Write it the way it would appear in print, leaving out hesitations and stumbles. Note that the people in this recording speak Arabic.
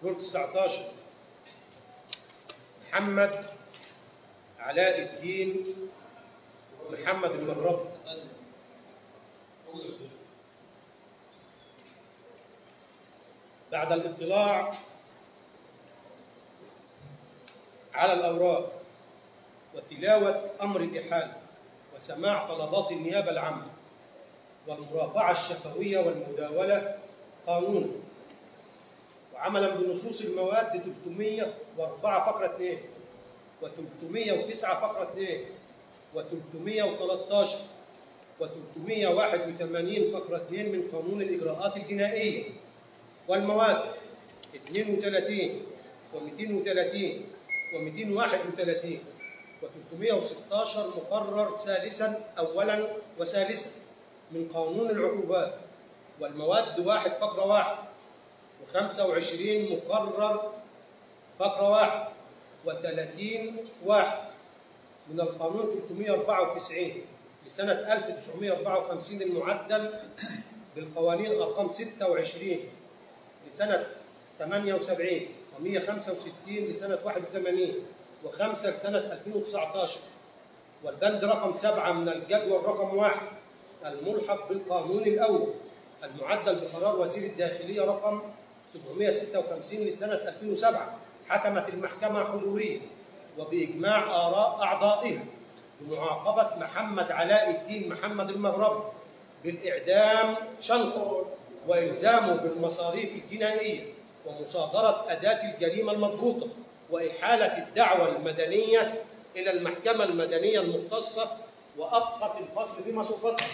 دور 19 محمد علاء الدين محمد المغربي. بعد الاطلاع على الأوراق وتلاوة أمر الإحالة وسماع طلبات النيابة العامة والمرافعة الشفوية والمداولة قانونا، وعملا بنصوص المواد 304 فقرة 2 و309 فقرة 2 و313 و381 فقرة 2 من قانون الإجراءات الجنائية، والمواد 32 و230 و231 و316 مقرر ثالثا أولا وثالثا من قانون العقوبات، والمواد 1 فقرة 1 و25 مقرر فقرة 1 و30 1 من القانون 394 لسنة 1954 المعدل بالقوانين أرقام 26 لسنة 78 و165 لسنة 81 و5 لسنة 2019، والبند رقم 7 من الجدول رقم 1 الملحق بالقانون الأول المعدل بقرار وزير الداخلية رقم 756 لسنة 2007. حكمت المحكمة حضوريا وبإجماع آراء أعضائها بمعاقبة محمد علاء الدين محمد المغربي بالإعدام شنقا وإلزامه بالمصاريف الجنائية ومصادرة أداة الجريمة المضبوطة وإحالة الدعوى المدنية إلى المحكمة المدنية المختصة وأبقت الفصل في مصروفاتها.